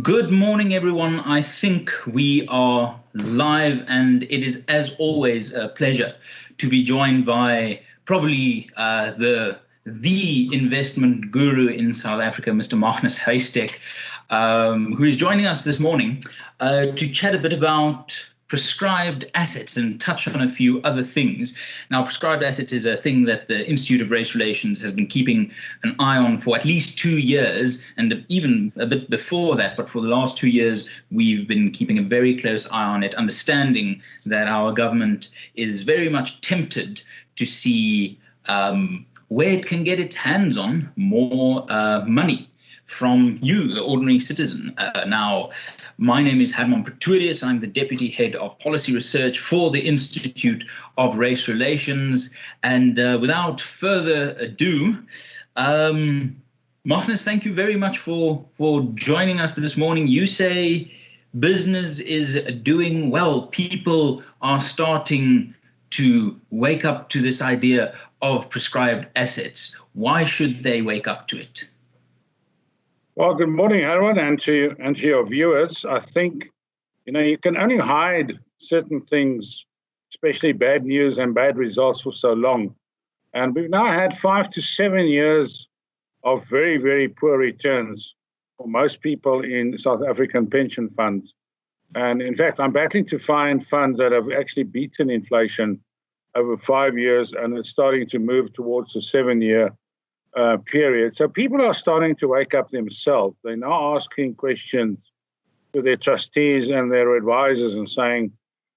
Good morning, everyone. I think we are live, and it is, as always, a pleasure to be joined by probably the investment guru in South Africa, Mr. Magnus Heystek, who is joining us this morning to chat a bit about prescribed assets and touch on a few other things. Now, prescribed assets is a thing that the Institute of Race Relations has been keeping an eye on for at least 2 years, and even a bit before that. But for the last 2 years, we've been keeping a very close eye on it, understanding that our government is very much tempted to see where it can get its hands on more money from you, the ordinary citizen. Now, my name is Hermann Pretorius. I'm the Deputy Head of Policy Research for the Institute of Race Relations. And without further ado, Magnus, thank you very much for joining us this morning. You say business is doing well. People are starting to wake up to this idea of prescribed assets. Why should they wake up to it? Well, good morning, everyone, and to your viewers. I think, you can only hide certain things, especially bad news and bad results, for so long. And we've now had 5 to 7 years of very, very poor returns for most people in South African pension funds. And in fact, I'm battling to find funds that have actually beaten inflation over 5 years, and it's starting to move towards a 7-year period. So people are starting to wake up themselves. They're now asking questions to their trustees and their advisors and saying,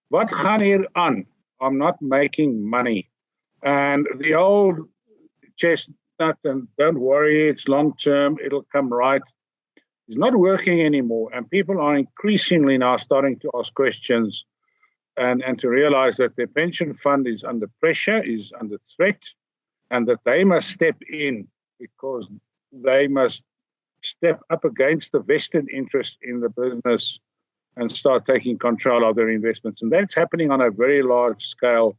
"Wat gaan hier aan? I'm not making money." And the old chestnut and "don't worry, it's long term, it'll come right," is not working anymore. And people are increasingly now starting to ask questions and to realize that their pension fund is under pressure, is under threat, and that they must step in because they must step up against the vested interest in the business and start taking control of their investments. And that's happening on a very large scale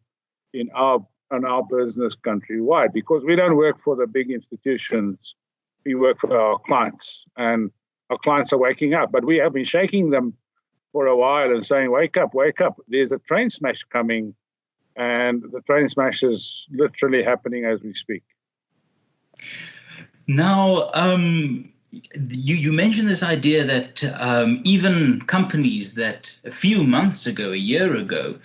in our business countrywide, because we don't work for the big institutions. We work for our clients, and our clients are waking up. But we have been shaking them for a while and saying, wake up, there's a train smash coming. And the train smash is literally happening as we speak. Now, you mentioned this idea that even companies that a few months ago, a year ago,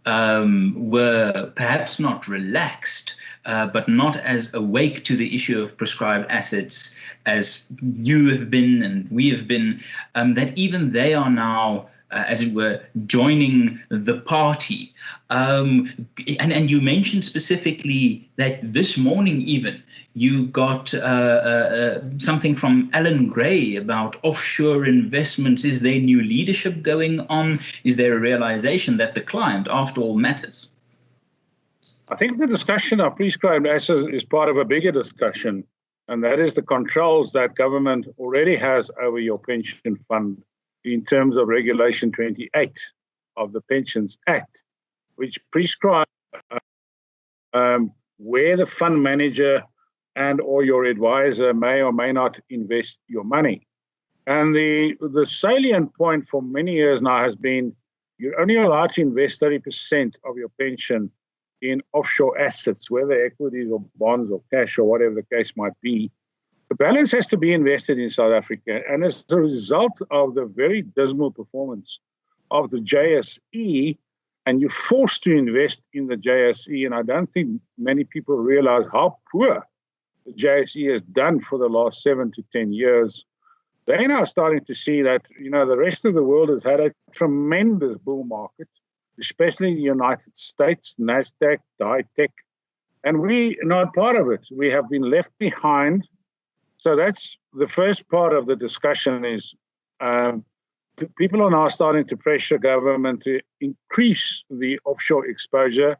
were perhaps not relaxed, but not as awake to the issue of prescribed assets as you have been and we have been, that even they are now as it were, joining the party. And you mentioned specifically that this morning even you got something from Alan Gray about offshore investments. Is there new leadership going on? Is there a realization that the client, after all, matters? I think the discussion of prescribed assets is part of a bigger discussion, and that is the controls that government already has over your pension fund in terms of Regulation 28 of the Pensions Act, which prescribes where the fund manager and or your advisor may or may not invest your money. And the salient point for many years now has been you're only allowed to invest 30% of your pension in offshore assets, whether equities or bonds or cash or whatever the case might be. The balance has to be invested in South Africa. And as a result of the very dismal performance of the JSE, and you're forced to invest in the JSE, and I don't think many people realize how poor the JSE has done for the last 7 to 10 years. They're now starting to see that, the rest of the world has had a tremendous bull market, especially the United States, NASDAQ, high tech, and we are not part of it. We have been left behind. So that's the first part of the discussion is people are now starting to pressure government to increase the offshore exposure.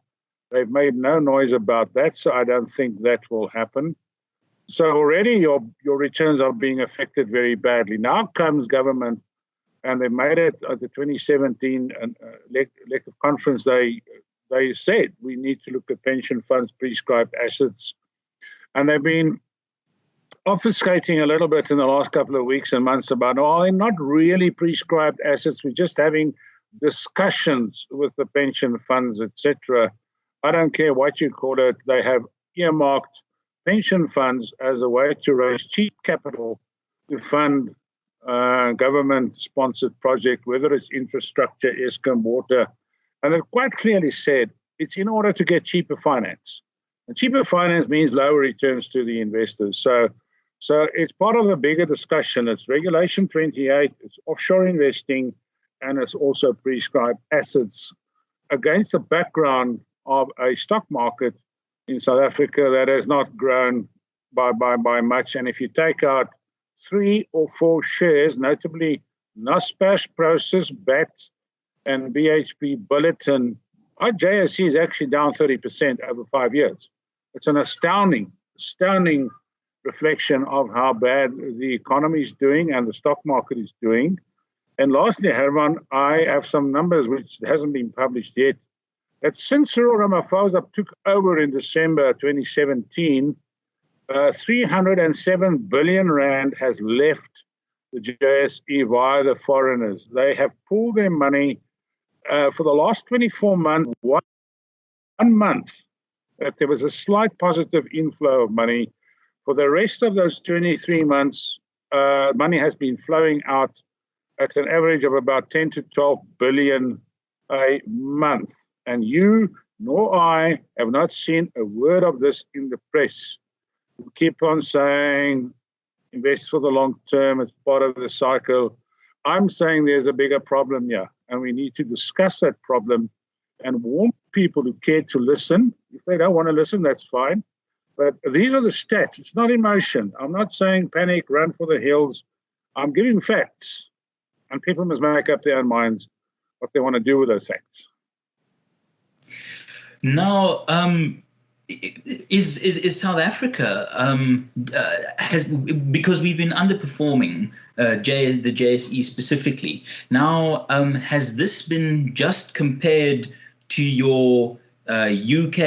They've made no noise about that, so I don't think that will happen. So already your returns are being affected very badly. Now comes government, and they made it at the 2017 elective conference. They said we need to look at pension funds, prescribed assets, and they've been obfuscating a little bit in the last couple of weeks and months about, oh, they're not really prescribed assets. We're just having discussions with the pension funds, etc. I don't care what you call it. They have earmarked pension funds as a way to raise cheap capital to fund government-sponsored project, whether it's infrastructure, Eskom, water. And they've quite clearly said it's in order to get cheaper finance. And cheaper finance means lower returns to the investors. So it's part of a bigger discussion. It's Regulation 28, it's offshore investing, and it's also prescribed assets against the background of a stock market in South Africa that has not grown by much. And if you take out 3 or 4 shares, notably Naspers, Prosus, BAT, and BHP Bulletin, our JSE is actually down 30% over 5 years. It's an astounding reflection of how bad the economy is doing and the stock market is doing. And lastly, Herman, I have some numbers which hasn't been published yet. That since Cyril Ramaphosa took over in December 2017, 307 billion rand has left the JSE via the foreigners. They have pulled their money for the last 24 months, one month, that there was a slight positive inflow of money. For the rest of those 23 months, money has been flowing out at an average of about 10 to 12 billion a month. And you nor I have not seen a word of this in the press. We keep on saying, invest for the long term, it's part of the cycle. I'm saying there's a bigger problem here, and we need to discuss that problem and warn people who care to listen. If they don't want to listen, that's fine. But these are the stats. It's not emotion. I'm not saying panic, run for the hills. I'm giving facts, and people must make up their own minds what they want to do with those facts. Now, is South Africa because we've been underperforming the JSE specifically. Now, has this been just compared to your UK,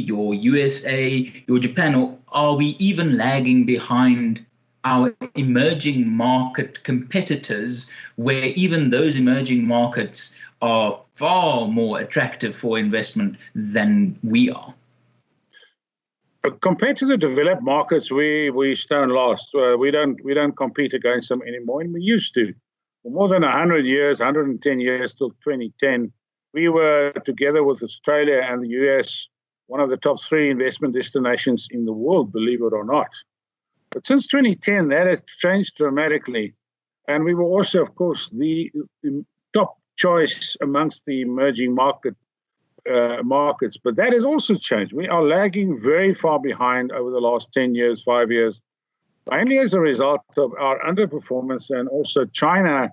your USA, your Japan, or are we even lagging behind our emerging market competitors, where even those emerging markets are far more attractive for investment than we are? Compared to the developed markets, we stone last. We don't compete against them anymore, and we used to. For more than 100 years, 110 years till 2010, we were, together with Australia and the US, one of the top 3 investment destinations in the world, believe it or not. But since 2010, that has changed dramatically. And we were also, of course, the top choice amongst the emerging markets. But that has also changed. We are lagging very far behind over the last 10 years, 5 years, mainly as a result of our underperformance, and also China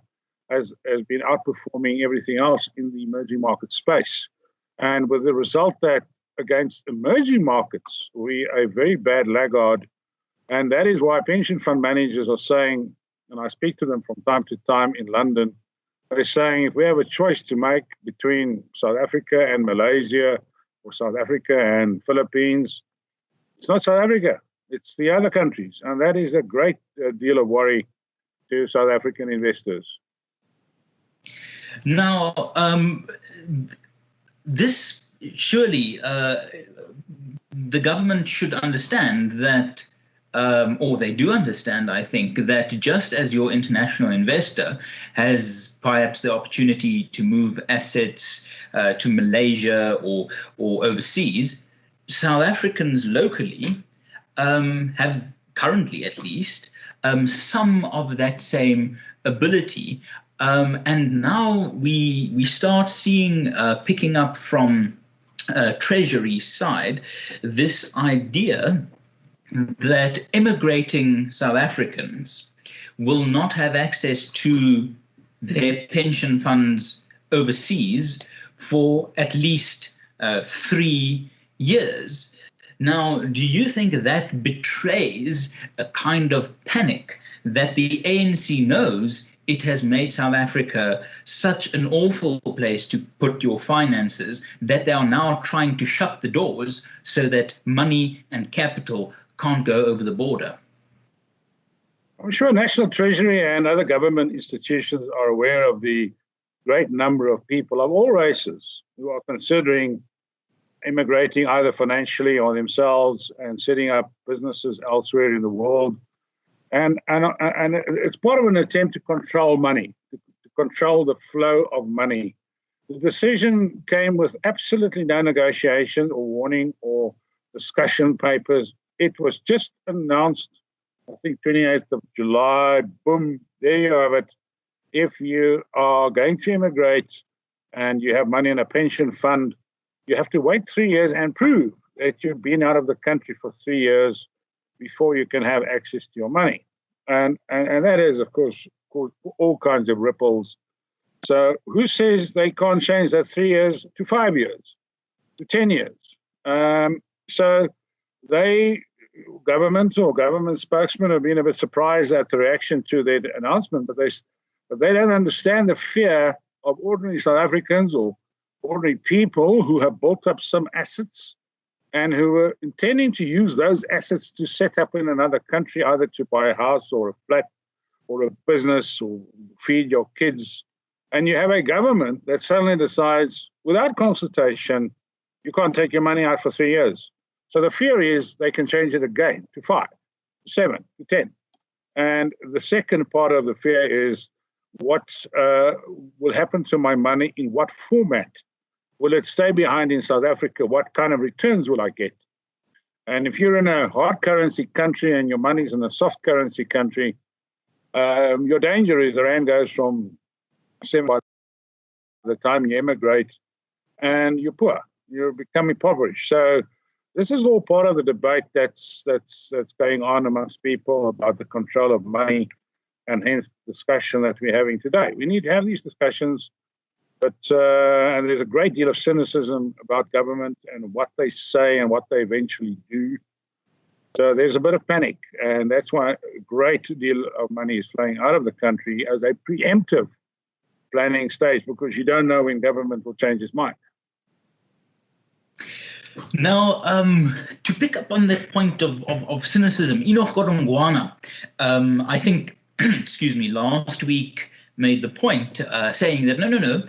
has been outperforming everything else in the emerging market space. And with the result that against emerging markets, we are a very bad laggard. And that is why pension fund managers are saying, and I speak to them from time to time in London, they're saying if we have a choice to make between South Africa and Malaysia, or South Africa and Philippines, it's not South Africa, it's the other countries. And that is a great deal of worry to South African investors. Now, this surely the government should understand that, or they do understand, I think, that just as your international investor has perhaps the opportunity to move assets to Malaysia or overseas, South Africans locally have currently, at least, some of that same ability. And now we start seeing, picking up from Treasury side, this idea that immigrating South Africans will not have access to their pension funds overseas for at least 3 years. Now, do you think that betrays a kind of panic that the ANC knows it has made South Africa such an awful place to put your finances that they are now trying to shut the doors so that money and capital can't go over the border? I'm sure National Treasury and other government institutions are aware of the great number of people of all races who are considering immigrating either financially or themselves and setting up businesses elsewhere in the world. And it's part of an attempt to control money, to control the flow of money. The decision came with absolutely no negotiation or warning or discussion papers. It was just announced, I think 28th of July, boom, there you have it. If you are going to immigrate and you have money in a pension fund, you have to wait 3 years and prove that you've been out of the country for 3 years before you can have access to your money. And that is, of course, caused all kinds of ripples. So who says they can't change that 3 years to 5 years, to 10 years? So government or government spokesmen have been a bit surprised at the reaction to their announcement, but they don't understand the fear of ordinary South Africans or ordinary people who have built up some assets and who are intending to use those assets to set up in another country, either to buy a house or a flat or a business or feed your kids. And you have a government that suddenly decides, without consultation, you can't take your money out for 3 years. So the fear is they can change it again to 5, to 7, to 10. And the second part of the fear is what will happen to my money, in what format? Will it stay behind in South Africa? What kind of returns will I get? And if you're in a hard currency country and your money's in a soft currency country, your danger is the rand goes from 7 by the time you immigrate, and you're poor. You become impoverished. So this is all part of the debate that's going on amongst people about the control of money, and hence the discussion that we're having today. We need to have these discussions, but and there's a great deal of cynicism about government and what they say and what they eventually do. So there's a bit of panic, and that's why a great deal of money is flowing out of the country as a preemptive planning stage, because you don't know when government will change its mind. Now, to pick up on that point of cynicism, Enoch Godongwana, I think, excuse me, last week made the point saying that no,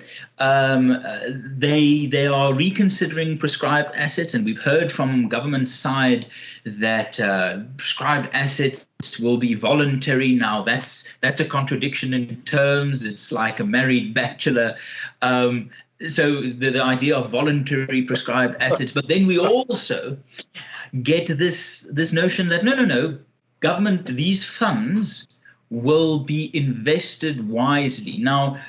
they are reconsidering prescribed assets, and we've heard from government side that prescribed assets will be voluntary. Now that's a contradiction in terms. It's like a married bachelor. So the idea of voluntary prescribed assets, but then we also get this notion that no, government, these funds will be invested wisely. Now,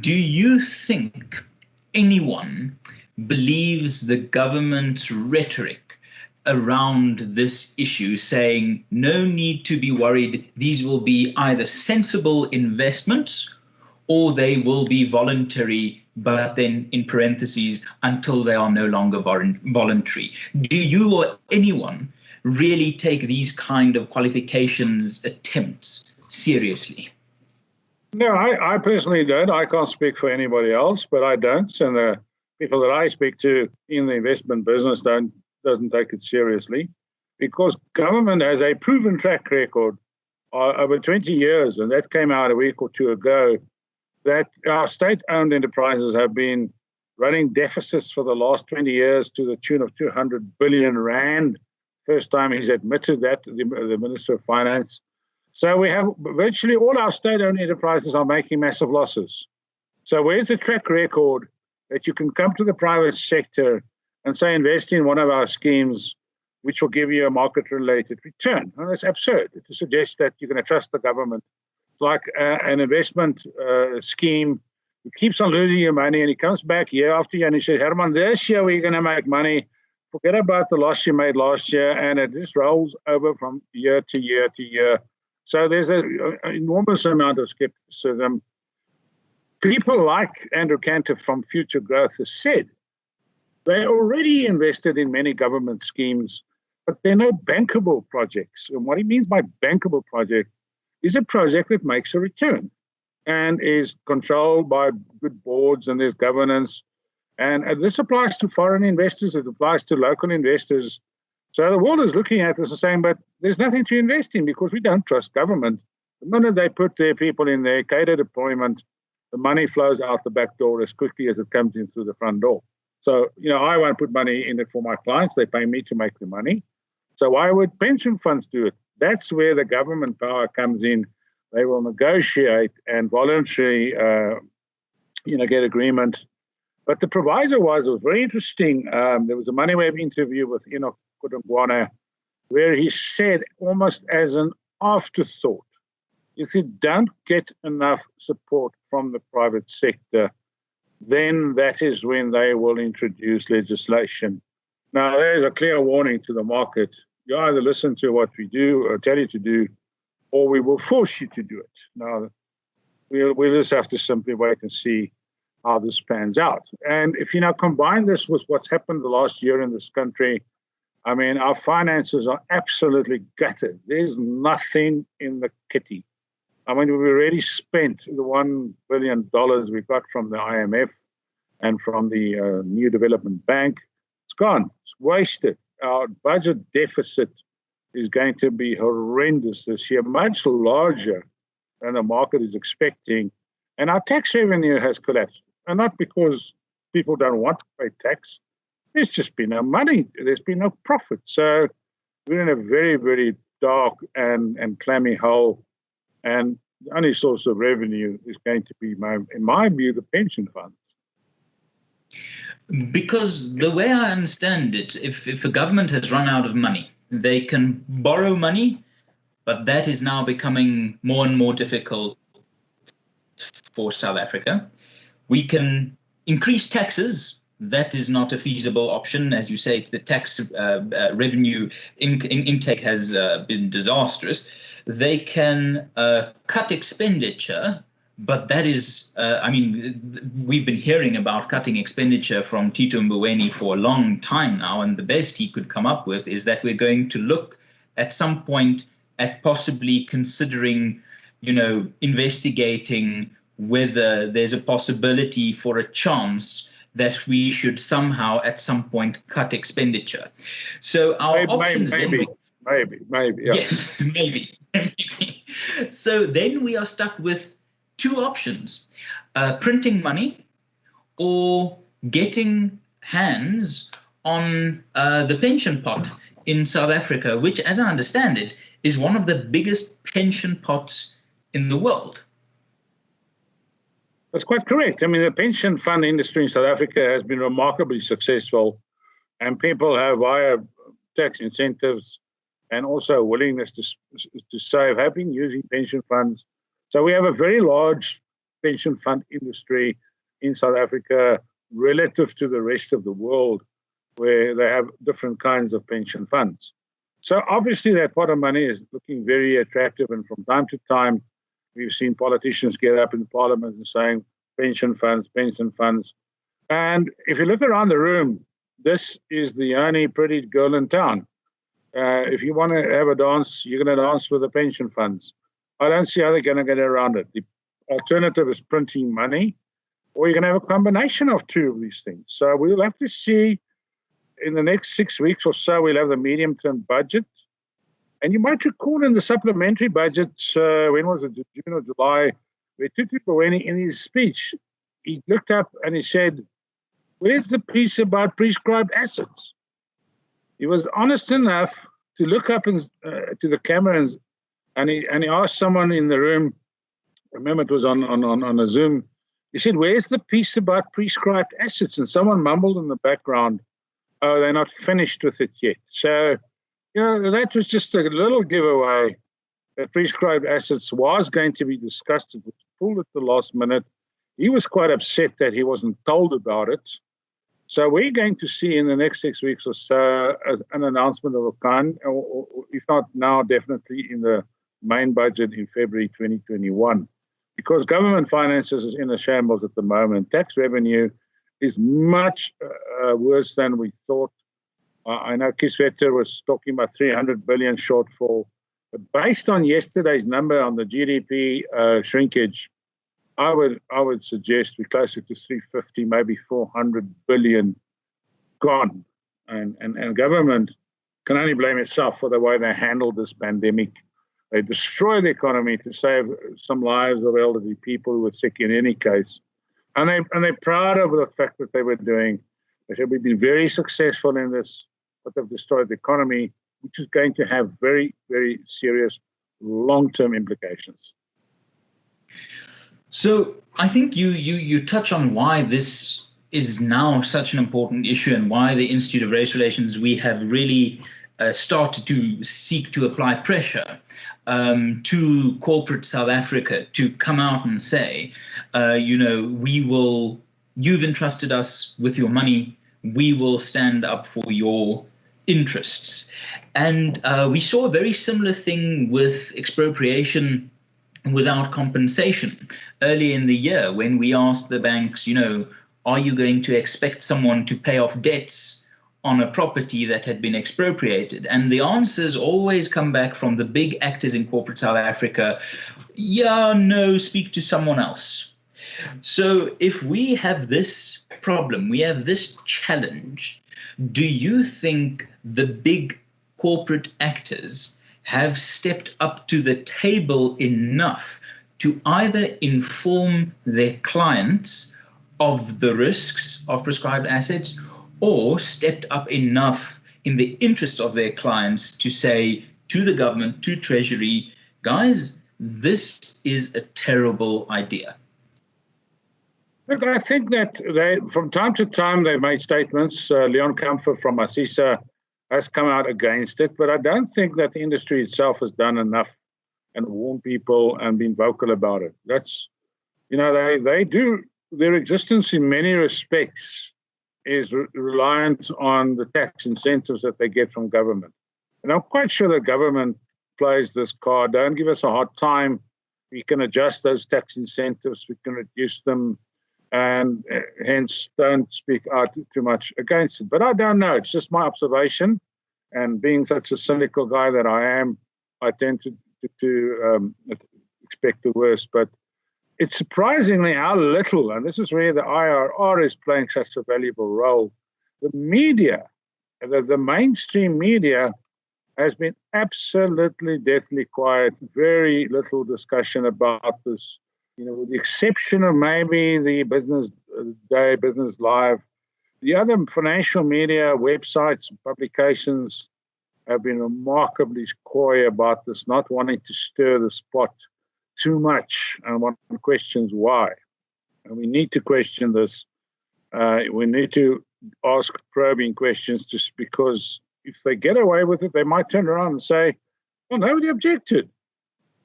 do you think anyone believes the government's rhetoric around this issue, saying no need to be worried, these will be either sensible investments or they will be voluntary, but then in parentheses, until they are no longer voluntary? Do you or anyone really take these kind of qualifications attempts seriously? No, I personally don't. I can't speak for anybody else, but I don't. And the people that I speak to in the investment business doesn't take it seriously, because government has a proven track record over 20 years, and that came out a week or two ago, that our state-owned enterprises have been running deficits for the last 20 years to the tune of 200 billion rand. First time he's admitted that, the Minister of Finance. So we have virtually all our state-owned enterprises are making massive losses. So where's the track record that you can come to the private sector and say, invest in one of our schemes, which will give you a market-related return? And that's absurd to suggest that you're going to trust the government. It's like an investment scheme. He keeps on losing your money, and he comes back year after year and he says, Hermann, this year we're going to make money. Forget about the loss you made last year, and it just rolls over from year to year to year. So there's an enormous amount of skepticism. People like Andrew Cantor from Future Growth has said they already invested in many government schemes, but they're no bankable projects. And what he means by bankable project is a project that makes a return and is controlled by good boards, and there's governance. And this applies to foreign investors, it applies to local investors. So the world is looking at this and saying, but there's nothing to invest in because we don't trust government. The minute they put their people in their catered deployment, the money flows out the back door as quickly as it comes in through the front door. So, I won't put money in it for my clients. They pay me to make the money. So why would pension funds do it? That's where the government power comes in. They will negotiate and voluntarily, get agreement. But the proviso was very interesting. There was a MoneyWeb interview with Enoch Godongwana where he said, almost as an afterthought, if you don't get enough support from the private sector, then that is when they will introduce legislation. Now, there's a clear warning to the market. You either listen to what we do or tell you to do, or we will force you to do it. Now, we'll just have to simply wait and see how this pans out. And if you now combine this with what's happened the last year in this country, I mean, our finances are absolutely gutted. There's nothing in the kitty. I mean, we've already spent the $1 billion we got from the IMF and from the New Development Bank. It's gone. It's wasted. Our budget deficit is going to be horrendous this year, much larger than the market is expecting. And our tax revenue has collapsed. And not because people don't want to pay tax. There's just been no money. There's been no profit. So we're in a very, very dark and clammy hole. And the only source of revenue is going to be, in my view, the pension funds. Because the way I understand it, if a government has run out of money, they can borrow money, but that is now becoming more and more difficult for South Africa. We can increase taxes. That is not a feasible option. As you say, the tax revenue intake has been disastrous. They can cut expenditure, but that is, we've been hearing about cutting expenditure from Tito Mboweni for a long time now, and the best he could come up with is that we're going to look at some point at possibly considering, investigating whether there's a possibility for a chance that we should somehow at some point cut expenditure. So our options maybe. Yeah. Yes, maybe. So then we are stuck with two options, printing money or getting hands on the pension pot in South Africa, which, as I understand it, is one of the biggest pension pots in the world. That's quite correct. I mean, the pension fund industry in South Africa has been remarkably successful, and people have, via tax incentives and also willingness to save, have been using pension funds. So we have a very large pension fund industry in South Africa relative to the rest of the world, where they have different kinds of pension funds. So obviously that pot of money is looking very attractive, and from time to time, we've seen politicians get up in Parliament and saying, pension funds, pension funds. And if you look around the room, this is the only pretty girl in town. If you want to have a dance, you're going to dance with the pension funds. I don't see how they're going to get around it. The alternative is printing money, or you're going to have a combination of two of these things. So we'll have to see in the next 6 weeks or so, we'll have the medium-term budget. And you might recall in the supplementary budget, when was it, June or July, where Tutu Mboweni, in his speech, he looked up and he said, where's the piece about prescribed assets? He was honest enough to look up to the camera and he asked someone in the room, remember it was on a Zoom, he said, where's the piece about prescribed assets? And someone mumbled in the background, oh, they're not finished with it yet. So, that was just a little giveaway that prescribed assets was going to be discussed. It was pulled at the last minute. He was quite upset that he wasn't told about it. So we're going to see in the next 6 weeks or so an announcement of a kind, or if not now, definitely in the main budget in February 2021. Because government finances is in a shambles at the moment. Tax revenue is much worse than we thought. I know Kiswetter was talking about 300 billion shortfall. But based on yesterday's number on the GDP shrinkage, I would suggest we're closer to 350, maybe 400 billion gone. And government can only blame itself for the way they handled this pandemic. They destroy the economy to save some lives of elderly people who were sick in any case. And they're proud of the fact that they were doing. They said, we've been very successful in this, but they've destroyed the economy, which is going to have very, very serious long-term implications. So I think you touch on why this is now such an important issue and why the Institute of Race Relations, we have really started to seek to apply pressure to corporate South Africa to come out and say, you've entrusted us with your money, we will stand up for your interests. And we saw a very similar thing with expropriation without compensation early in the year when we asked the banks, are you going to expect someone to pay off debts on a property that had been expropriated? And the answers always come back from the big actors in corporate South Africa. Yeah, no, speak to someone else. So if we have this problem, we have this challenge, do you think the big corporate actors have stepped up to the table enough to either inform their clients of the risks of prescribed assets, or stepped up enough in the interest of their clients to say to the government, to Treasury, guys, this is a terrible idea? Look, I think that from time to time, they made statements. Leon Comfort from ASISA has come out against it, but I don't think that the industry itself has done enough and warned people and been vocal about it. That's, they do, their existence in many respects is reliant on the tax incentives that they get from government. And I'm quite sure the government plays this card. Don't give us a hard time. We can adjust those tax incentives. We can reduce them, and hence don't speak out too much against it. But I don't know. It's just my observation. And being such a cynical guy that I am, I tend to expect the worst. But it's surprisingly how little, and this is where the IRR is playing such a valuable role. The media, the mainstream media, has been absolutely deathly quiet. Very little discussion about this, with the exception of maybe the Business Day, Business Live. The other financial media, websites, publications have been remarkably coy about this, not wanting to stir the pot too much, and one questions why. And we need to question this. We need to ask probing questions, just because if they get away with it, they might turn around and say, well, nobody objected.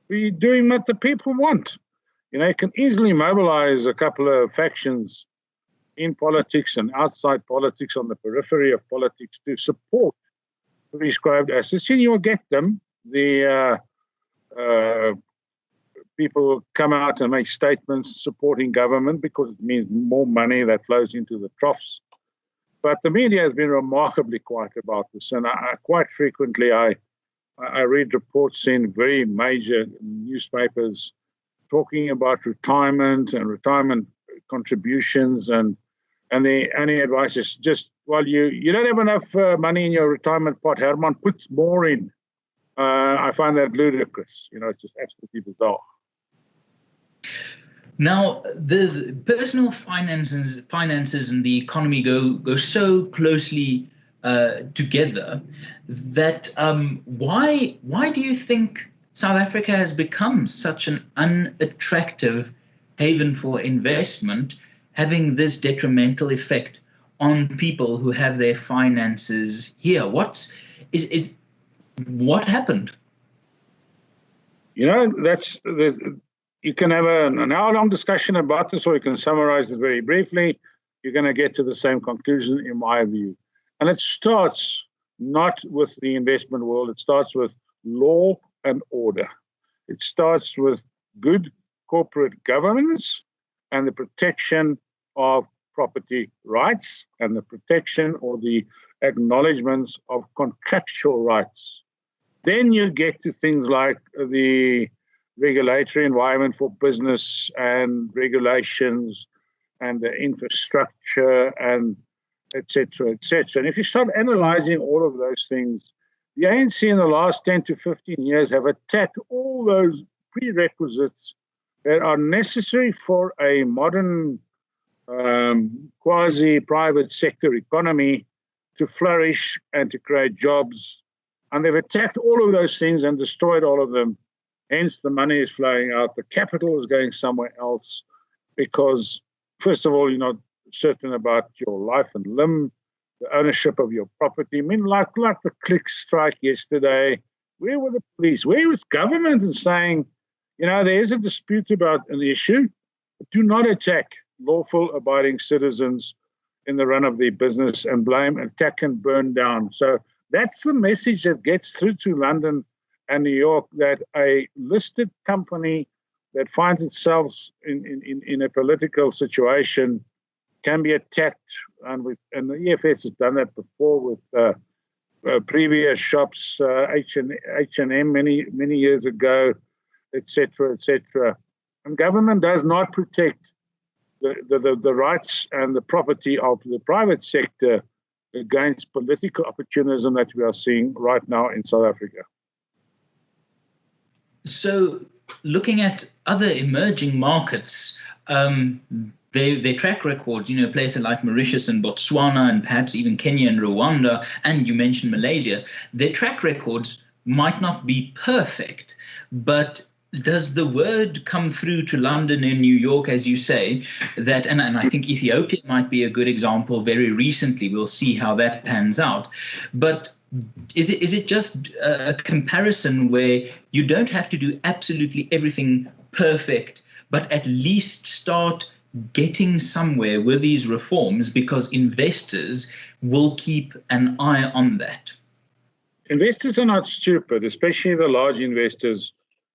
We're doing what the people want. You can easily mobilize a couple of factions in politics and outside politics, on the periphery of politics, to support prescribed assets, and you'll get them. The people will come out and make statements supporting government because it means more money that flows into the troughs. But the media has been remarkably quiet about this, and quite frequently I read reports in very major newspapers talking about retirement and retirement contributions, and the only advice is just, well, you don't have enough money in your retirement pot, Hermann, put more in. I find that ludicrous. It's just absolutely bizarre. Now, the personal finances and the economy go so closely together that why do you think South Africa has become such an unattractive haven for investment, having this detrimental effect on people who have their finances here? What happened? You can have an hour-long discussion about this, or you can summarize it very briefly. You're going to get to the same conclusion, in my view. And it starts not with the investment world. It starts with law and order. It starts with good corporate governance and the protection of property rights and the protection or the acknowledgements of contractual rights. Then you get to things like the regulatory environment for business and regulations and the infrastructure and et cetera, et cetera. And if you start analyzing all of those things, the ANC in the last 10 to 15 years have attacked all those prerequisites that are necessary for a modern quasi-private sector economy to flourish and to create jobs. And they've attacked all of those things and destroyed all of them. Hence, the money is flowing out. The capital is going somewhere else because, first of all, you're not certain about your life and limb, the ownership of your property. I mean, like the click strike yesterday, where were the police? Where was government in saying, there is a dispute about an issue, but do not attack lawful abiding citizens in the run of their business and blame, attack and burn down. So that's the message that gets through to London and New York, that a listed company that finds itself in a political situation can be attacked. And the EFS has done that before with previous shops, H&M many years ago, etc., etc. And government does not protect the rights and the property of the private sector against political opportunism that we are seeing right now in South Africa. So looking at other emerging markets, their track record, places like Mauritius and Botswana and perhaps even Kenya and Rwanda, and you mentioned Malaysia, their track records might not be perfect, but does the word come through to London and New York, as you say, that, and I think Ethiopia might be a good example very recently, we'll see how that pans out, but is it just a comparison where you don't have to do absolutely everything perfect, but at least start getting somewhere with these reforms because investors will keep an eye on that? Investors are not stupid, especially the large investors.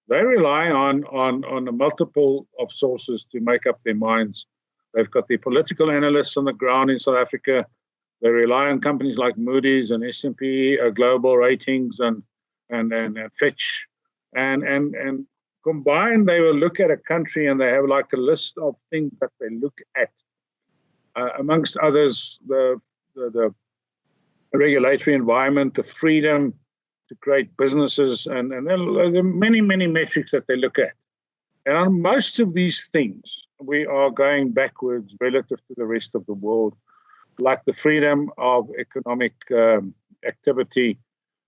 They rely on a multiple of sources to make up their minds. They've got the political analysts on the ground in South Africa. They rely on companies like Moody's and S&P Global Ratings and Fitch, and combined they will look at a country and they have like a list of things that they look at. Amongst others, the regulatory environment, the freedom to create businesses, and there are many metrics that they look at. And on most of these things, we are going backwards relative to the rest of the world. Like the freedom of economic activity,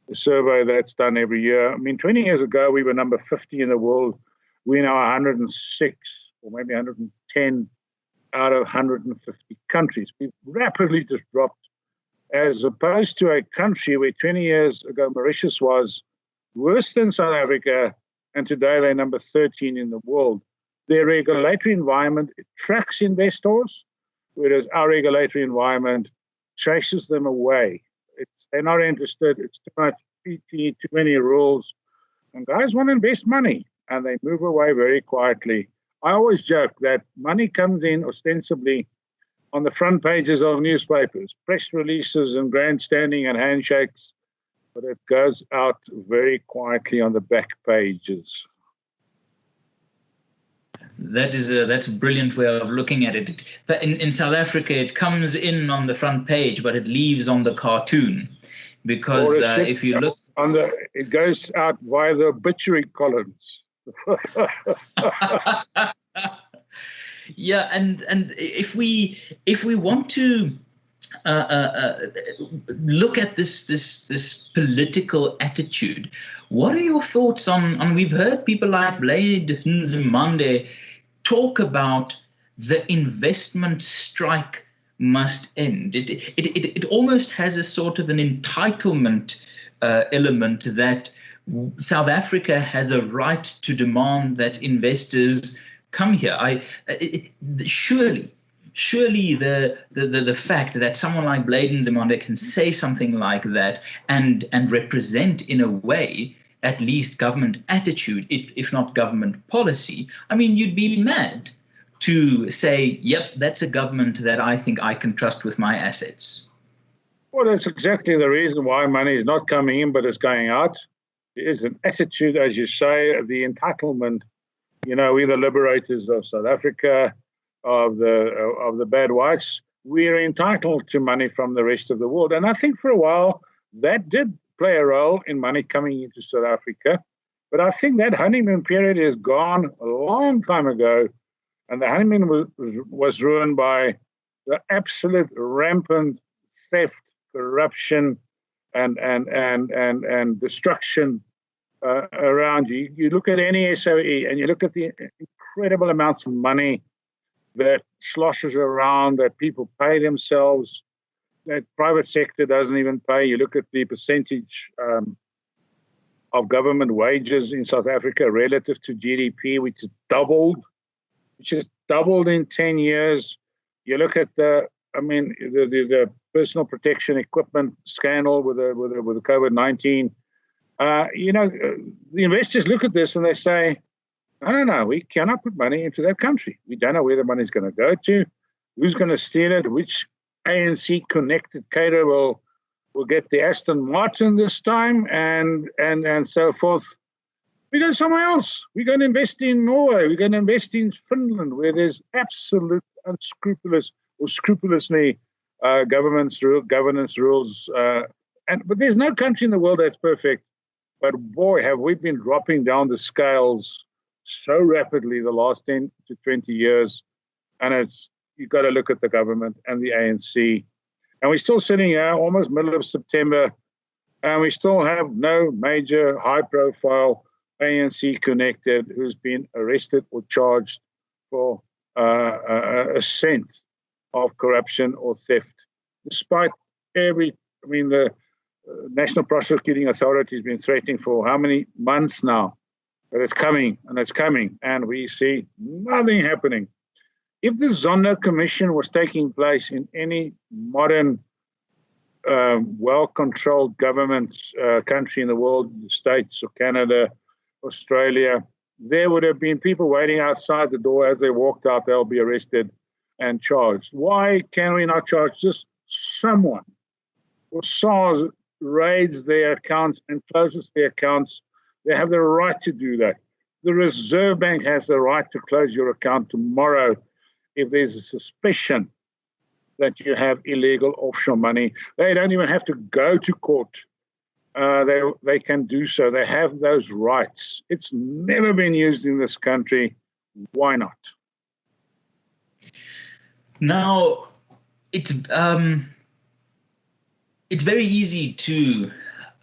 the survey that's done every year. I mean, 20 years ago, we were number 50 in the world. We're now 106 or maybe 110 out of 150 countries. We've rapidly just dropped, as opposed to a country where 20 years ago Mauritius was worse than South Africa, and today they're number 13 in the world. Their regulatory environment attracts investors, whereas our regulatory environment chases them away. They're not interested. It's too much PT, too many rules. And guys want to invest money, and they move away very quietly. I always joke that money comes in ostensibly on the front pages of newspapers, press releases and grandstanding and handshakes, but it goes out very quietly on the back pages. That's a brilliant way of looking at it. But in South Africa, it comes in on the front page, but it leaves on the cartoon, because if you look it goes out via the obituary columns. Yeah, and if we want to look at this political attitude, what are your thoughts on we've heard people like Blade Nzimande talk about the investment strike must end. It almost has a sort of an entitlement element that South Africa has a right to demand that investors come here. Surely the fact that someone like Blade Nzimande can say something like that and represent in a way at least government attitude, if not government policy. I mean, you'd be mad to say, yep, that's a government that I think I can trust with my assets. Well, that's exactly the reason why money is not coming in, but it's going out. There is an attitude, as you say, of the entitlement. We're the liberators of South Africa, of the bad whites. We're entitled to money from the rest of the world. And I think for a while that did play a role in money coming into South Africa. But I think that honeymoon period is gone a long time ago. And the honeymoon was ruined by the absolute rampant theft, corruption, and destruction around you. You look at any SOE and you look at the incredible amounts of money that sloshes around, that people pay themselves, that private sector doesn't even pay. You look at the percentage of government wages in South Africa relative to GDP, which has doubled in 10 years. You look at the personal protection equipment scandal with the COVID-19. The investors look at this and they say, no, we cannot put money into that country. We don't know where the money is going to go to, who's going to steal it, which ANC-connected caterer will get the Aston Martin this time, and so forth. We go somewhere else. We're going to invest in Norway. We're going to invest in Finland, where there's absolute scrupulously governance rules. But there's no country in the world that's perfect. But boy, have we been dropping down the scales so rapidly the last 10 to 20 years. And you've got to look at the government and the ANC. And we're still sitting here almost middle of September, and we still have no major high-profile ANC connected who's been arrested or charged for a cent of corruption or theft, despite the National Prosecuting Authority has been threatening for how many months now? But it's coming, and we see nothing happening. If the Zondo Commission was taking place in any modern, well-controlled government country in the world, the States or Canada, Australia, there would have been people waiting outside the door. As they walked out, they'll be arrested and charged. Why can we not charge just someone? Or SARS raids their accounts and closes their accounts. They have the right to do that. The Reserve Bank has the right to close your account tomorrow if there's a suspicion that you have illegal offshore money. They don't even have to go to court. They can do so. They have those rights. It's never been used in this country. Why not? Now, it's very easy to,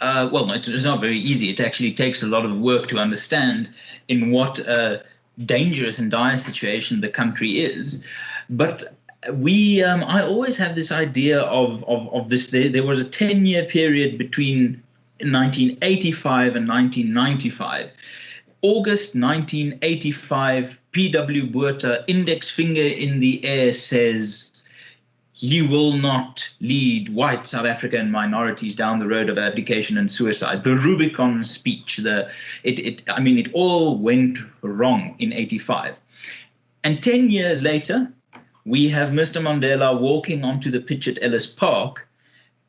it's not very easy. It actually takes a lot of work to understand in what a dangerous and dire situation the country is. But I always have this idea of this. There was a 10-year period between 1985 and 1995. August 1985, P.W. Botha, index finger in the air, says, "He will not lead white South Africa and minorities down the road of abdication and suicide." The Rubicon speech, it all went wrong in 85. And 10 years later, we have Mr. Mandela walking onto the pitch at Ellis Park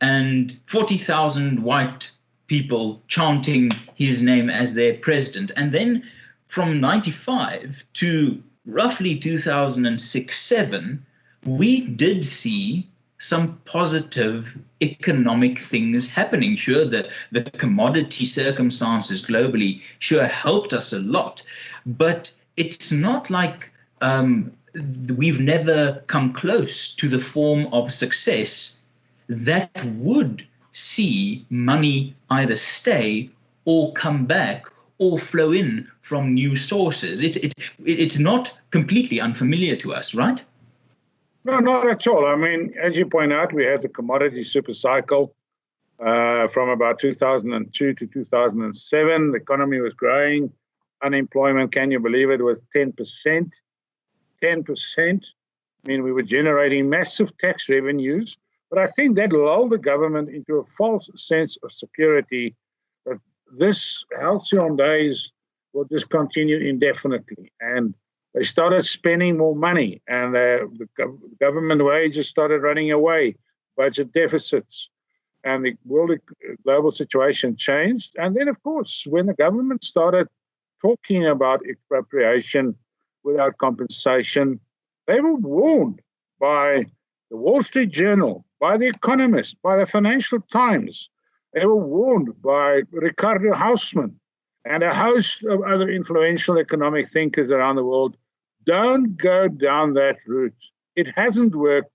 and 40,000 white people chanting his name as their president. And then from 95 to roughly 2006-07, we did see some positive economic things happening. Sure, the commodity circumstances globally sure helped us a lot, but it's not like we've never come close to the form of success that would see money either stay or come back or flow in from new sources. It's not completely unfamiliar to us, right? No, not at all. I mean, as you point out, we had the commodity super cycle from about 2002 to 2007. The economy was growing. Unemployment, can you believe it, was 10%. 10%. I mean, we were generating massive tax revenues. But I think that lulled the government into a false sense of security that this halcyon days will just continue indefinitely. And they started spending more money, and the government wages started running away, budget deficits, and the global situation changed. And then, of course, when the government started talking about expropriation without compensation, they were warned by the Wall Street Journal, by The Economist, by the Financial Times, They were warned by Ricardo Hausmann and a host of other influential economic thinkers around the world. Don't go down that route. It hasn't worked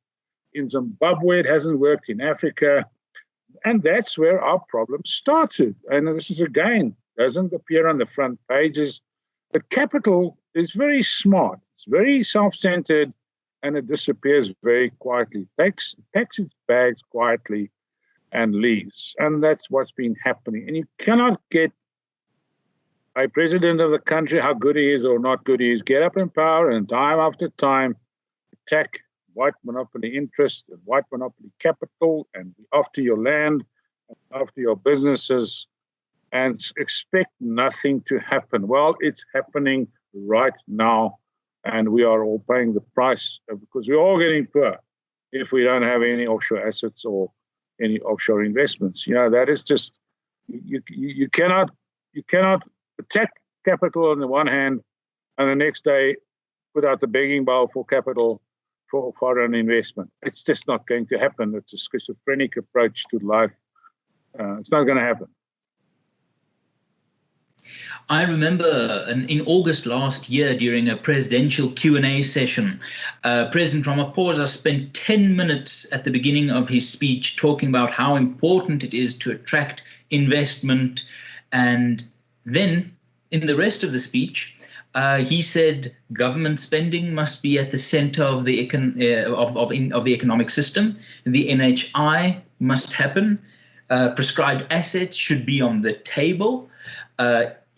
in Zimbabwe, it hasn't worked in Africa. And that's where our problem started. And this is, again, doesn't appear on the front pages. But capital is very smart. It's very self-centered, and it disappears very quietly. Packs its bags quietly and leaves. And that's what's been happening. And you cannot get a president of the country, how good he is or not good he is, get up in power and time after time attack white monopoly interests and white monopoly capital and be after your land and after your businesses and expect nothing to happen. Well, it's happening right now, and we are all paying the price because we're all getting poor if we don't have any offshore assets or any offshore investments. You know, that is just, you cannot attack capital on the one hand and the next day put out the begging bowl for capital for foreign investment. It's just not going to happen. It's a schizophrenic approach to life. It's not going to happen. I remember in August last year during a presidential Q&A session, President Ramaphosa spent 10 minutes at the beginning of his speech talking about how important it is to attract investment. And then in the rest of the speech, he said government spending must be at the center of the economic system. The NHI must happen. Prescribed assets should be on the table.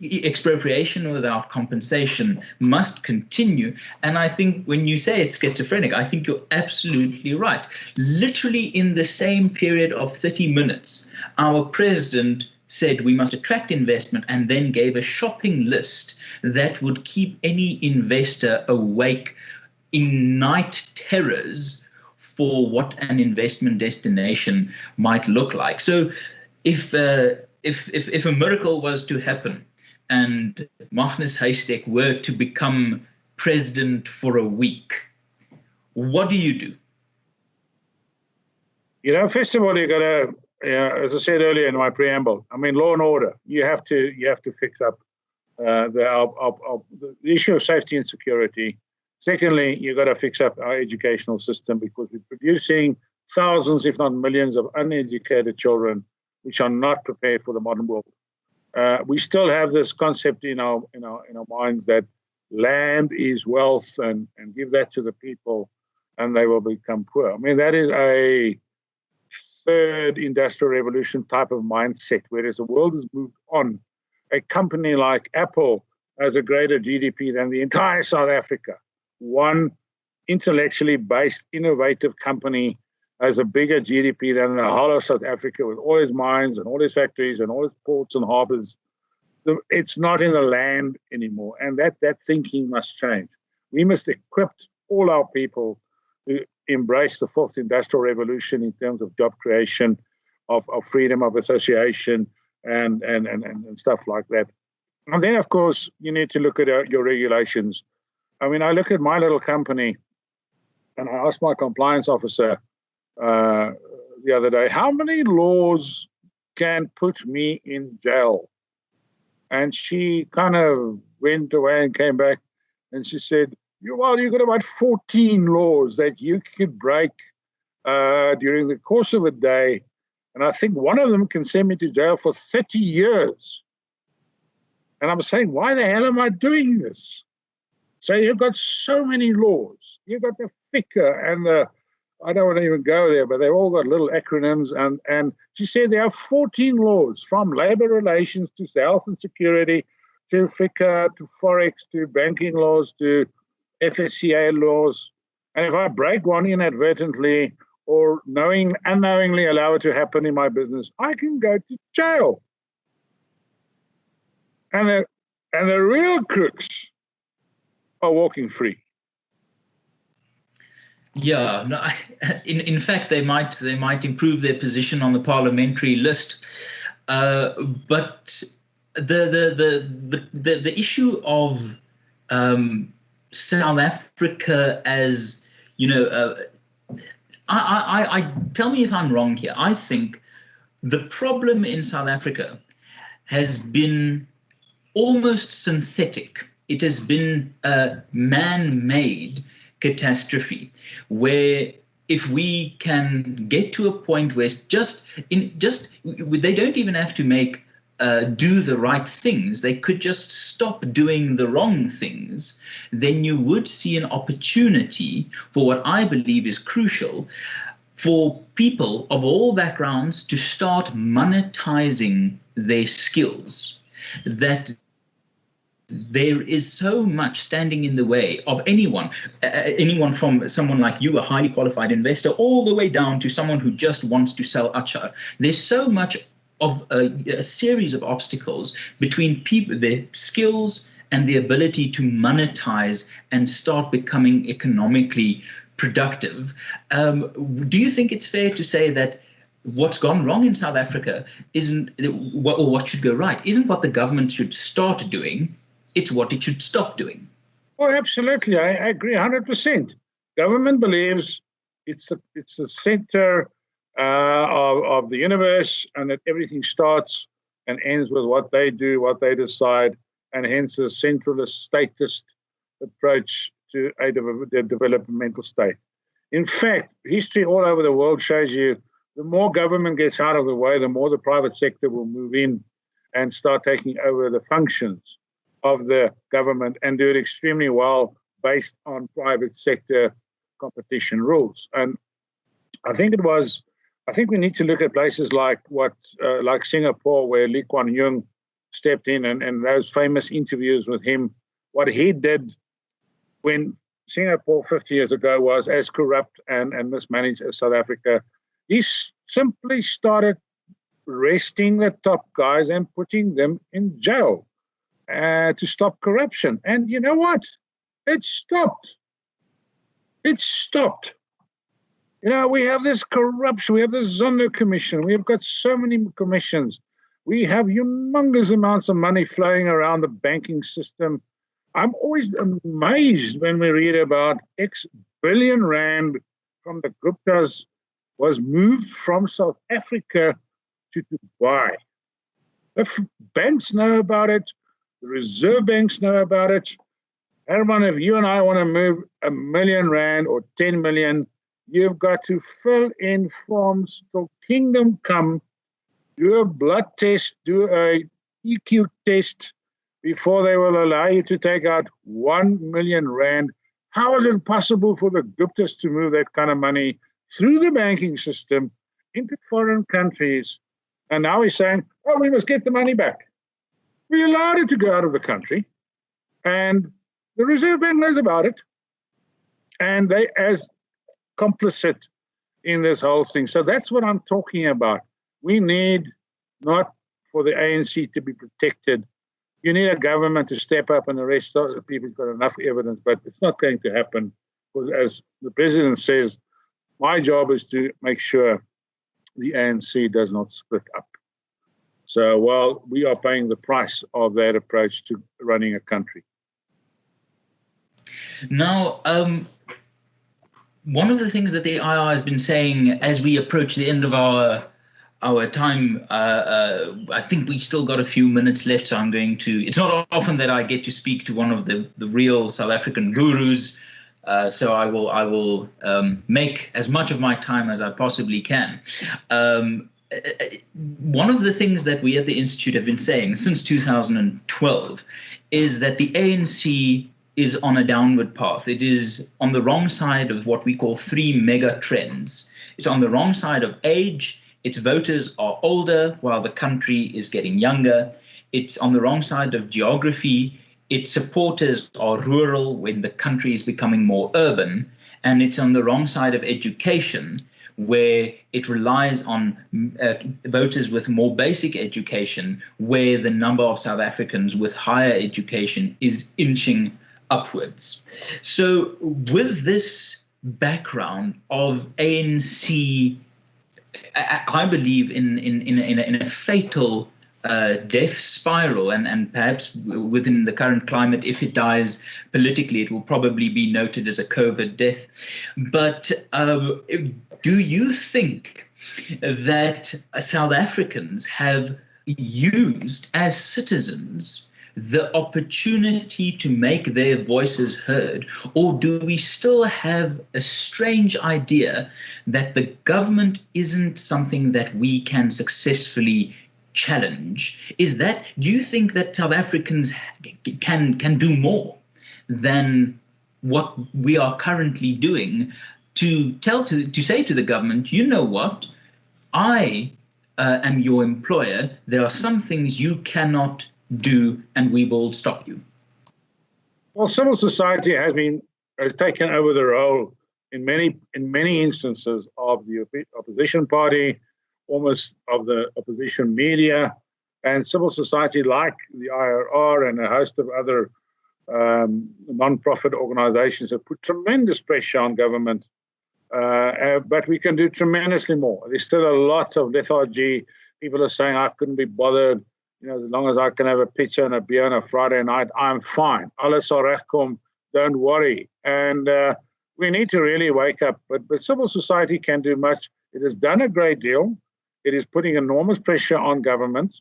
Expropriation without compensation must continue. And I think when you say it's schizophrenic, I think you're absolutely right. Literally in the same period of 30 minutes, our president said we must attract investment and then gave a shopping list that would keep any investor awake in night terrors for what an investment destination might look like. So if a miracle was to happen and Magnus Heystek were to become president for a week, what do you do? You know, first of all, you got to, as I said earlier in my preamble, I mean, law and order. You have to fix up the issue of safety and security. Secondly, you got to fix up our educational system because we're producing thousands, if not millions, of uneducated children which are not prepared for the modern world. We still have this concept in our minds that land is wealth and give that to the people and they will become poor. I mean, that is a third industrial revolution type of mindset, whereas the world has moved on. A company like Apple has a greater GDP than the entire South Africa. One intellectually based, innovative company has a bigger GDP than the whole of South Africa with all its mines and all its factories and all its ports and harbors. It's not in the land anymore. And that thinking must change. We must equip all our people to embrace the fourth industrial revolution in terms of job creation, of freedom of association and stuff like that. And then, of course, you need to look at your regulations. I mean, I look at my little company and I asked my compliance officer the other day, how many laws can put me in jail? And she kind of went away and came back and she said, you've got about 14 laws that you could break during the course of a day. And I think one of them can send me to jail for 30 years. And I'm saying, why the hell am I doing this? So you've got so many laws. You've got the FICA and the, I don't want to even go there, but they've all got little acronyms. And she said there are 14 laws, from labor relations to health and security, to FICA, to Forex, to banking laws, to FSCA laws. And if I break one inadvertently or unknowingly allow it to happen in my business, I can go to jail. And the real crooks are walking free. Yeah, no, in fact, they might improve their position on the parliamentary list, but the issue of South Africa as, you know, I tell me if I'm wrong here. I think The problem in South Africa has been almost synthetic. It has been a man-made catastrophe where if we can get to a point where they don't even have to do the right things, they could just stop doing the wrong things, then you would see an opportunity for what I believe is crucial for people of all backgrounds to start monetizing their skills. That there is so much standing in the way of anyone from someone like you, a highly qualified investor, all the way down to someone who just wants to sell achar. There's so much of a series of obstacles between people, their skills and the ability to monetize and start becoming economically productive. Do you think it's fair to say that what's gone wrong in South Africa isn't, or what should go right, isn't what the government should start doing, it's what it should stop doing? Oh, absolutely. I agree 100%. Government believes it's the center of the universe, and that everything starts and ends with what they do, what they decide, and hence the centralist, statist approach to the developmental state. In fact, history all over the world shows you the more government gets out of the way, the more the private sector will move in and start taking over the functions of the government and do it extremely well based on private sector competition rules. And I think we need to look at places like Singapore, where Lee Kuan Yew stepped in, and those famous interviews with him. What he did when Singapore 50 years ago was as corrupt and mismanaged as South Africa, he simply started arresting the top guys and putting them in jail to stop corruption. And you know what? It stopped. It stopped. You know, we have this corruption. We have the Zondo Commission. We have got so many commissions. We have humongous amounts of money flowing around the banking system. I'm always amazed when we read about X billion rand from the Guptas was moved from South Africa to Dubai. The banks know about it. The reserve banks know about it. Herman, if you and I want to move R1 million or 10 million, you've got to fill in forms till kingdom come, do a blood test, do a EQ test before they will allow you to take out 1 million rand. How is it possible for the Guptas to move that kind of money through the banking system into foreign countries? And now he's saying, oh, we must get the money back. We allowed it to go out of the country, and the Reserve Bank knows about it, and they as complicit in this whole thing. So that's what I'm talking about. We need not for the ANC to be protected. You need a government to step up and arrest the people who've got enough evidence, but it's not going to happen because, as the president says, my job is to make sure the ANC does not split up. So, well, we are paying the price of that approach to running a country. Now, one of the things that the IR has been saying as we approach the end of our time, I think we still got a few minutes left, so I'm going to, it's not often that I get to speak to one of the real South African gurus, so I will make as much of my time as I possibly can. One of the things that we at the Institute have been saying since 2012 is that the ANC is on a downward path. It is on the wrong side of what we call 3 mega trends. It's on the wrong side of age. Its voters are older while the country is getting younger. It's on the wrong side of geography. Its supporters are rural when the country is becoming more urban. And it's on the wrong side of education, where it relies on voters with more basic education, where the number of South Africans with higher education is inching upwards. So with this background of ANC, I believe in a fatal death spiral, and perhaps within the current climate, if it dies politically, it will probably be noted as a COVID death. But Do you think that South Africans have used as citizens the opportunity to make their voices heard, or do we still have a strange idea that the government isn't something that we can successfully challenge? Do you think that South Africans can do more than what we are currently doing to say to the government, you know what, I am your employer, there are some things you cannot do and we will stop you? Well, civil society has taken over the role in many instances of the opposition party, almost of the opposition media, and civil society like the IRR and a host of other non-profit organizations have put tremendous pressure on government. But we can do tremendously more. There's still a lot of lethargy. People are saying, I couldn't be bothered. As long as I can have a pizza and a beer on a Friday night, I'm fine. Alles sal regkom, don't worry. And we need to really wake up. But civil society can do much. It has done a great deal. It is putting enormous pressure on government,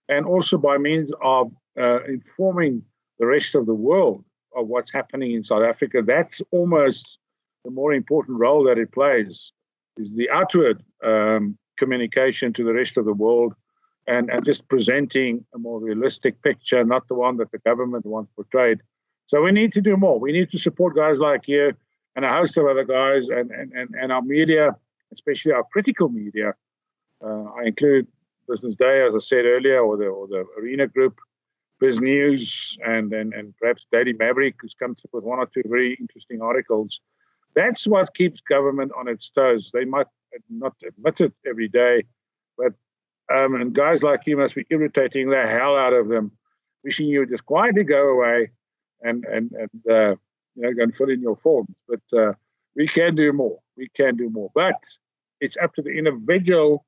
and also by means of informing the rest of the world of what's happening in South Africa. That's almost the more important role that it plays, is the outward communication to the rest of the world, and just presenting a more realistic picture, not the one that the government wants portrayed. So we need to do more. We need to support guys like you and a host of other guys, and our media, especially our critical media. I include Business Day, as I said earlier, or the Arena Group, Biz News, and perhaps Daily Maverick, who's come up with one or two very interesting articles. That's what keeps government on its toes. They might not admit it every day, but and guys like you must be irritating the hell out of them, wishing you would just quietly go away and go and fill in your forms. But we can do more. We can do more. But it's up to the individual.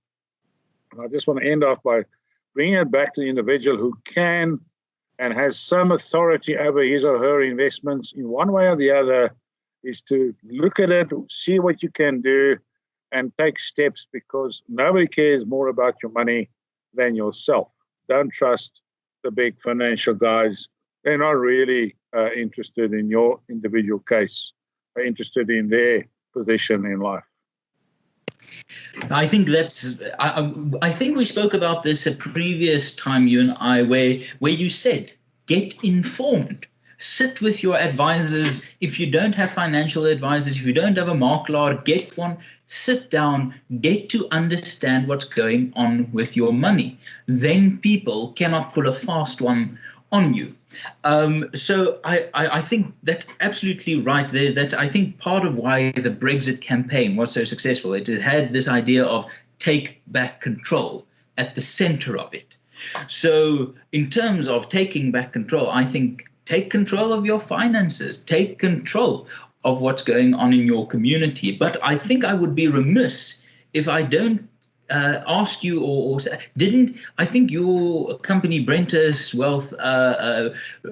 And I just want to end off by bringing it back to the individual who can and has some authority over his or her investments in one way or the other, is to look at it, see what you can do, and take steps, because nobody cares more about your money than yourself. Don't trust the big financial guys. They're not really interested in your individual case. They're interested in their position in life. I think I think we spoke about this a previous time, you and I, where you said, get informed. Sit with your advisors. If you don't have financial advisors, if you don't have a markelaar, get one. Sit down, get to understand what's going on with your money. Then people cannot pull a fast one on you. So I think that's absolutely right there. That I think part of why the Brexit campaign was so successful, it had this idea of take back control at the center of it. So in terms of taking back control, I think take control of your finances, take control of what's going on in your community. But I think I would be remiss if I don't ask you, or didn't I think your company, Brentus Wealth,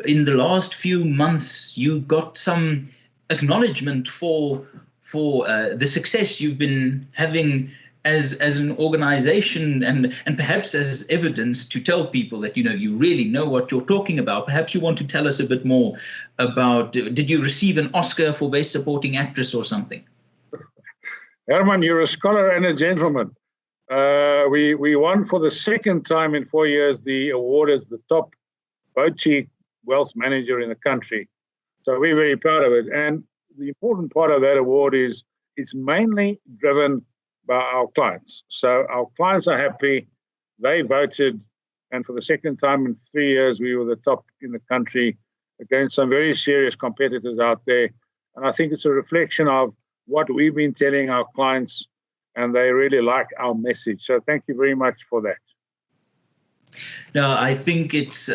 in the last few months, you got some acknowledgement for the success you've been having as an organization, and perhaps as evidence to tell people that you really know what you're talking about. Perhaps you want to tell us a bit more about, did you receive an Oscar for Best Supporting Actress or something? Herman, you're a scholar and a gentleman. We won for the second time in 4 years the award as the top boutique wealth manager in the country. So we're very proud of it. And the important part of that award is it's mainly driven by our clients. So our clients are happy. They voted. And for the second time in 3 years, we were the top in the country against some very serious competitors out there. And I think it's a reflection of what we've been telling our clients, and they really like our message. So thank you very much for that. No, I think it's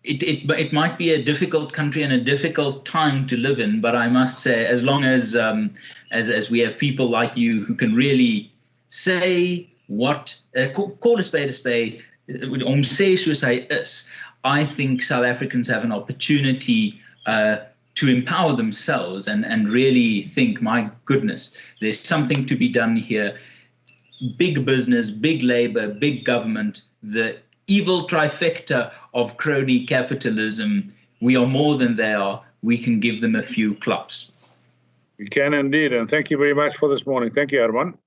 it might be a difficult country and a difficult time to live in, but I must say, as long as we have people like you who can really say what call a spade, I think South Africans have an opportunity to empower themselves and really think, my goodness, there's something to be done here. Big business, big labor, big government, the evil trifecta of crony capitalism. We are more than they are. We can give them a few claps. You can indeed. And thank you very much for this morning. Thank you, Hermann.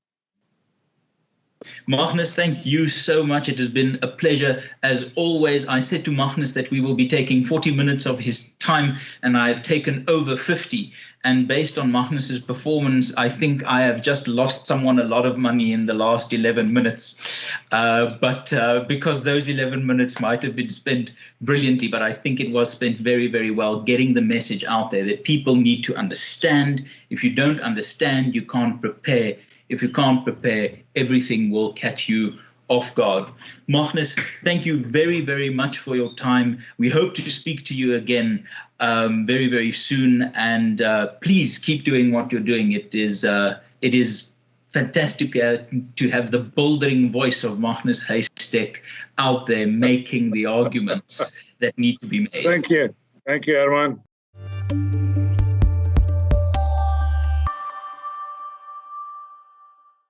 Magnus, thank you so much. It has been a pleasure as always. I said to Magnus that we will be taking 40 minutes of his time, and I've taken over 50. And based on Magnus's performance, I think I have just lost someone a lot of money in the last 11 minutes. But because those 11 minutes might have been spent brilliantly, but I think it was spent very, very well, getting the message out there that people need to understand. If you don't understand, you can't prepare. If you can't prepare, everything will catch you off guard. Magnus, thank you very, very much for your time. We hope to speak to you again very, very soon. And please keep doing what you're doing. It is fantastic to have the bouldering voice of Magnus Heystek out there making the arguments that need to be made. Thank you. Thank you, Hermann.